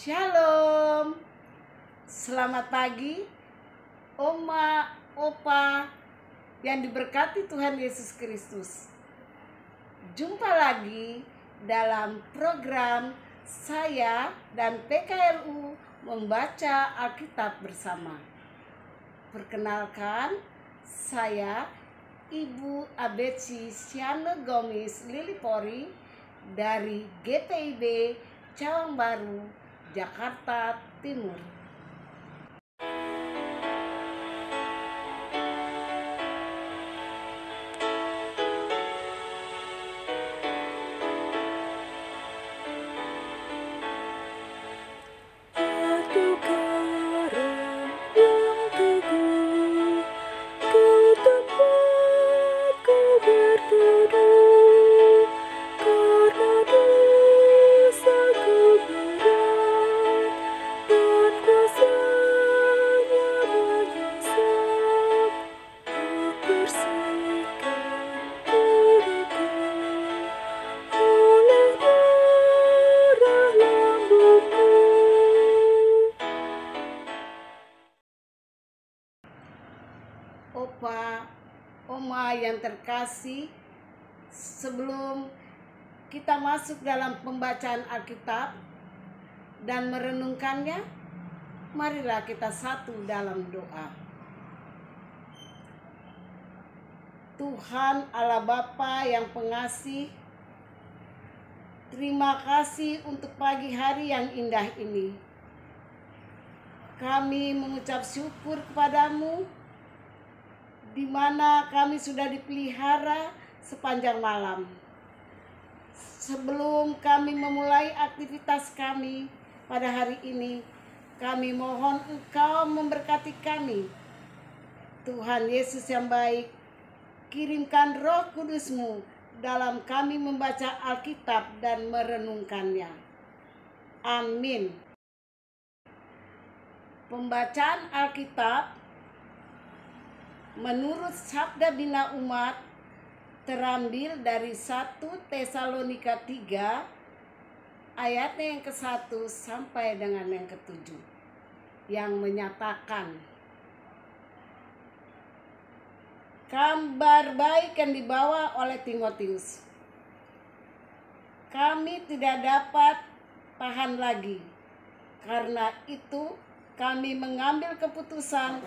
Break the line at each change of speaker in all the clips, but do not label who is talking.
Shalom, selamat pagi, Oma, Opa yang diberkati Tuhan Yesus Kristus. Jumpa lagi dalam program saya dan PKLU membaca Alkitab bersama. Perkenalkan, saya Ibu Abetsi Siane Gomis Lilipori dari GPIB Cawang Baru, Jakarta Timur. Opa, Oma yang terkasih, sebelum kita masuk dalam pembacaan Alkitab dan merenungkannya, marilah kita satu dalam doa. Tuhan Allah Bapa yang pengasih, terima kasih untuk pagi hari yang indah ini. Kami mengucap syukur kepadamu, di mana kami sudah dipelihara sepanjang malam. Sebelum kami memulai aktivitas kami pada hari ini, kami mohon Engkau memberkati kami. Tuhan Yesus yang baik, kirimkan Roh Kudus-Mu dalam kami membaca Alkitab dan merenungkannya. Amin. Pembacaan Alkitab menurut Sabda Bina Umat terambil dari 1 Tesalonika 3 ayatnya yang ke-1 sampai dengan yang ke-7 yang menyatakan kabar baik yang dibawa oleh Timotius. Kami tidak dapat tahan lagi, karena itu kami mengambil keputusan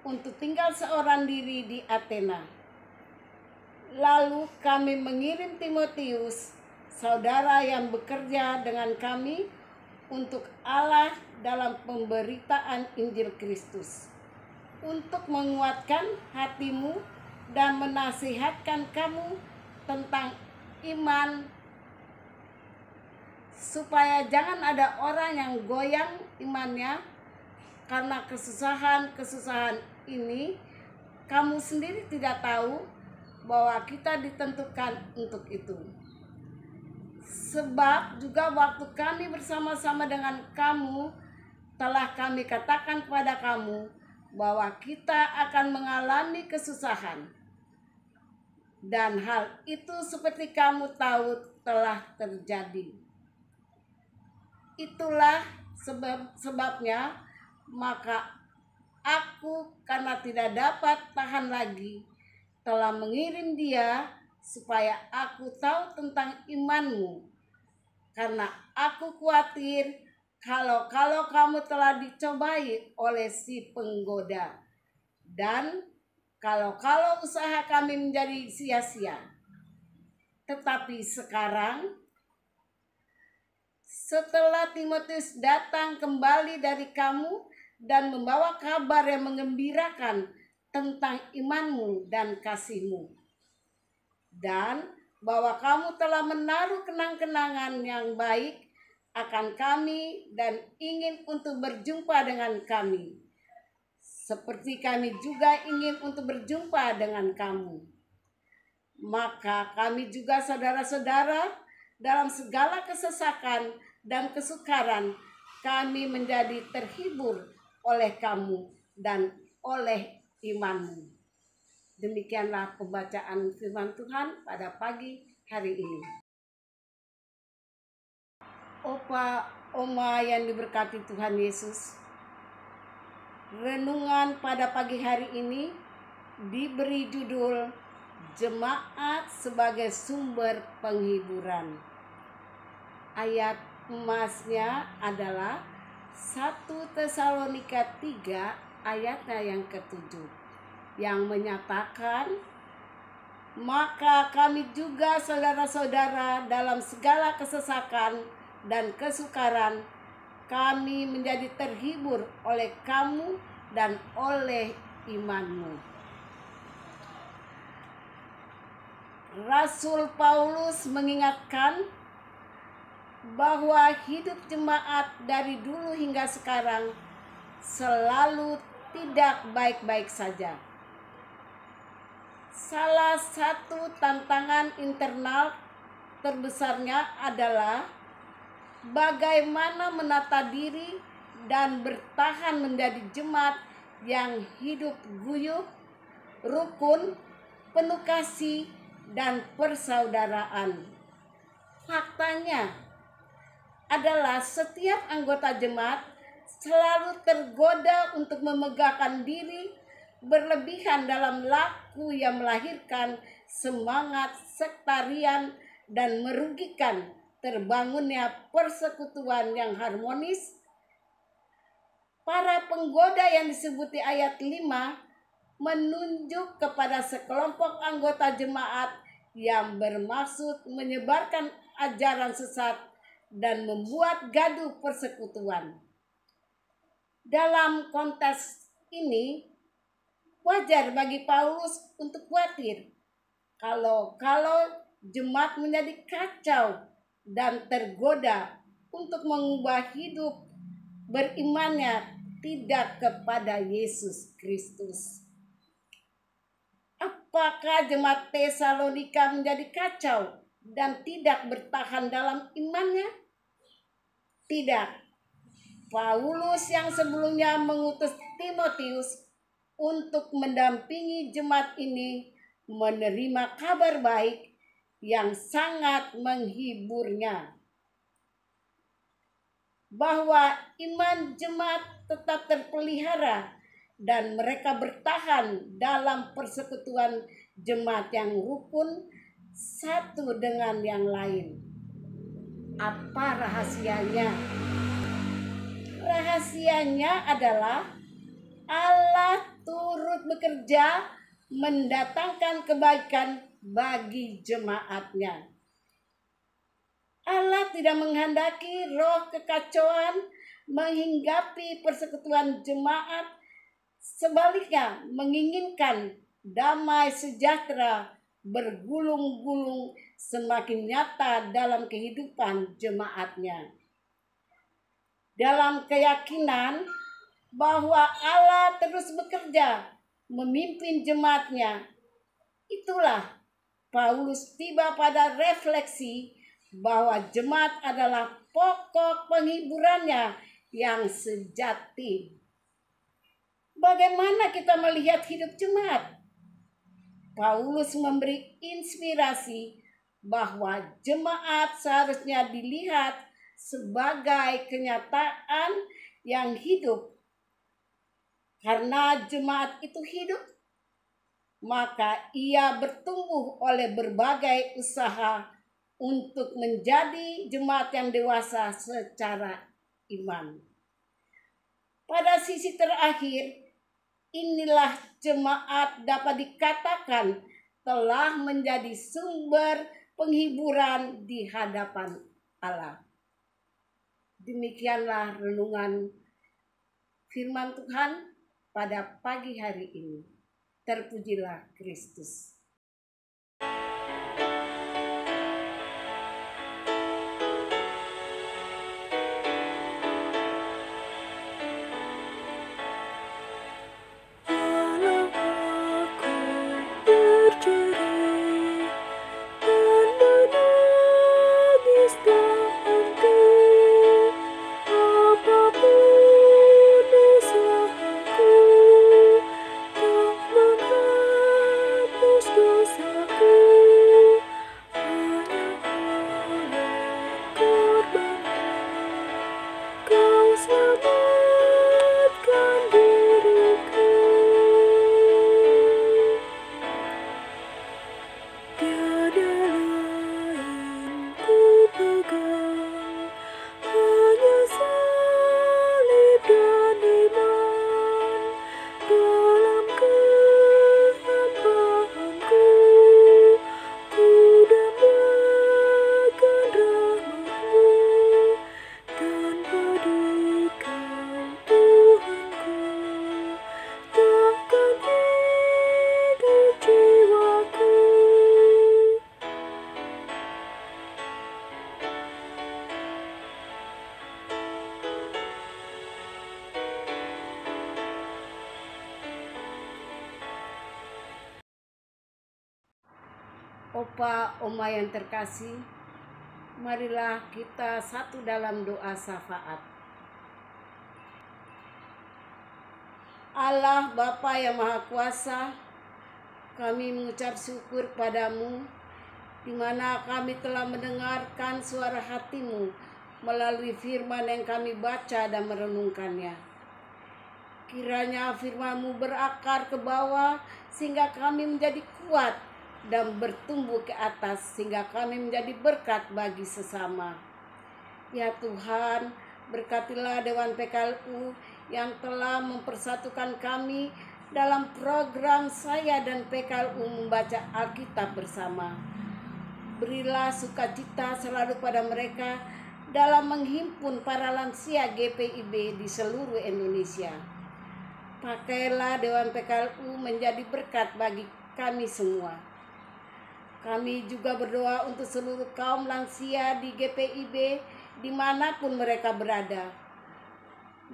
untuk tinggal seorang diri di Athena. Lalu kami mengirim Timotius, saudara yang bekerja dengan kami untuk Allah dalam pemberitaan Injil Kristus, untuk menguatkan hatimu dan menasihatkan kamu tentang iman, supaya jangan ada orang yang goyang imannya karena kesusahan ini. Kamu sendiri tidak tahu bahwa kita ditentukan untuk itu. Sebab juga waktu kami bersama-sama dengan kamu, telah kami katakan kepada kamu bahwa kita akan mengalami kesusahan. Dan hal itu seperti kamu tahu telah terjadi. Itulah sebabnya maka aku, karena tidak dapat tahan lagi, telah mengirim dia supaya aku tahu tentang imanmu, karena aku khawatir kalau kamu telah dicobai oleh si penggoda, dan kalau usaha kami menjadi sia-sia. Tetapi sekarang, setelah Timotius datang kembali dari kamu dan membawa kabar yang menggembirakan tentang imanmu dan kasihmu, dan bahwa kamu telah menaruh kenang-kenangan yang baik akan kami dan ingin untuk berjumpa dengan kami, seperti kami juga ingin untuk berjumpa dengan kamu. Maka kami juga saudara-saudara, dalam segala kesesakan dan kesukaran, kami menjadi terhibur oleh kamu dan oleh imanmu. Demikianlah pembacaan firman Tuhan pada pagi hari ini. Opa, Oma yang diberkati Tuhan Yesus, renungan pada pagi hari ini diberi judul Jemaat sebagai Sumber Penghiburan. Ayat emasnya adalah 1 Tesalonika 3 ayatnya yang ke-7 yang menyatakan, maka kami juga saudara-saudara dalam segala kesesakan dan kesukaran, kami menjadi terhibur oleh kamu dan oleh imanmu. Rasul Paulus mengingatkan bahwa hidup jemaat dari dulu hingga sekarang selalu tidak baik-baik saja. Salah satu tantangan internal terbesarnya adalah bagaimana menata diri dan bertahan menjadi jemaat yang hidup guyup, rukun, penuh kasih, dan persaudaraan. Faktanya adalah setiap anggota jemaat selalu tergoda untuk memegahkan diri berlebihan dalam laku yang melahirkan semangat sektarian dan merugikan terbangunnya persekutuan yang harmonis. Para penggoda yang disebut di ayat 5 menunjuk kepada sekelompok anggota jemaat yang bermaksud menyebarkan ajaran sesat dan membuat gaduh persekutuan. Dalam konteks ini, wajar bagi Paulus untuk khawatir kalau jemaat menjadi kacau dan tergoda untuk mengubah hidup berimannya tidak kepada Yesus Kristus. Apakah jemaat Tesalonika menjadi kacau dan tidak bertahan dalam imannya? Tidak. Paulus yang sebelumnya mengutus Timotius untuk mendampingi jemaat ini menerima kabar baik yang sangat menghiburnya, bahwa iman jemaat tetap terpelihara dan mereka bertahan dalam persekutuan jemaat yang rukun satu dengan yang lain. Apa rahasianya? Rahasianya adalah Allah turut bekerja mendatangkan kebaikan bagi jemaatnya. Allah tidak menghendaki roh kekacauan menghinggapi persekutuan jemaat, sebaliknya menginginkan damai sejahtera bergulung-gulung semakin nyata dalam kehidupan jemaatnya. Dalam keyakinan bahwa Allah terus bekerja memimpin jemaatnya, itulah Paulus tiba pada refleksi bahwa jemaat adalah pokok penghiburannya yang sejati. Bagaimana kita melihat hidup jemaat? Paulus memberi inspirasi bahwa jemaat seharusnya dilihat sebagai kenyataan yang hidup. Karena jemaat itu hidup, maka ia bertumbuh oleh berbagai usaha untuk menjadi jemaat yang dewasa secara iman. Pada sisi terakhir, inilah jemaat dapat dikatakan telah menjadi sumber penghiburan di hadapan Allah. Demikianlah renungan firman Tuhan pada pagi hari ini. Terpujilah Kristus.
Apapun usahaku tak menghapus
Opa, Oma yang terkasih, marilah kita satu dalam doa syafaat. Allah Bapa yang Maha Kuasa, kami mengucap syukur padamu, di mana kami telah mendengarkan suara hatimu melalui firman yang kami baca dan merenungkannya. Kiranya firman-Mu berakar ke bawah sehingga kami menjadi kuat dan bertumbuh ke atas sehingga kami menjadi berkat bagi sesama. Ya Tuhan, berkatilah Dewan PKLU yang telah mempersatukan kami dalam program saya dan PKLU membaca Alkitab bersama. Berilah sukacita selalu pada mereka dalam menghimpun para lansia GPIB di seluruh Indonesia. Pakailah Dewan PKLU menjadi berkat bagi kami semua. Kami juga berdoa untuk seluruh kaum lansia di GPIB dimanapun mereka berada.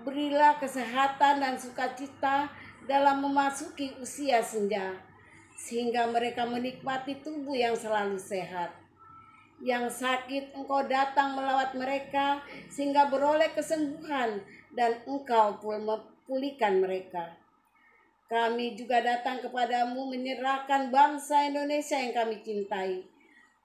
Berilah kesehatan dan sukacita dalam memasuki usia senja, sehingga mereka menikmati tubuh yang selalu sehat. Yang sakit Engkau datang melawat mereka sehingga beroleh kesembuhan dan Engkau pulihkan mereka. Kami juga datang kepadamu menyerahkan bangsa Indonesia yang kami cintai.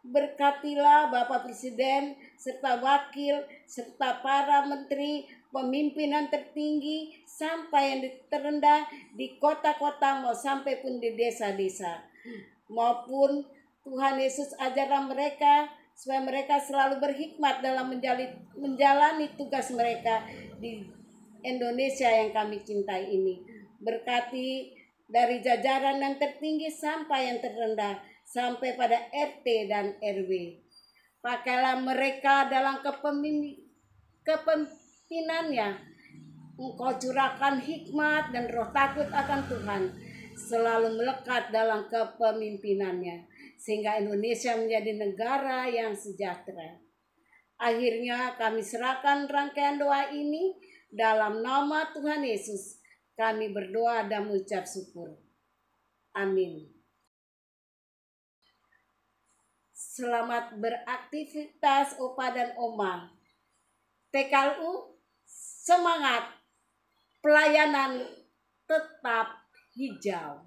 Berkatilah Bapak Presiden serta Wakil serta para menteri, pemimpinan tertinggi sampai yang terendah di kota-kota mau sampai pun di desa-desa. Maupun Tuhan Yesus ajarlah mereka supaya mereka selalu berhikmat dalam menjalani tugas mereka di Indonesia yang kami cintai ini. Berkati dari jajaran yang tertinggi sampai yang terendah, sampai pada RT dan RW. Pakailah mereka dalam kepemimpinannya. Engkau curahkan hikmat dan roh takut akan Tuhan, selalu melekat dalam kepemimpinannya, sehingga Indonesia menjadi negara yang sejahtera. Akhirnya kami serahkan rangkaian doa ini dalam nama Tuhan Yesus. Kami berdoa dan mengucap syukur. Amin. Selamat beraktivitas Opa dan Oma. PKLU semangat, pelayanan tetap hijau.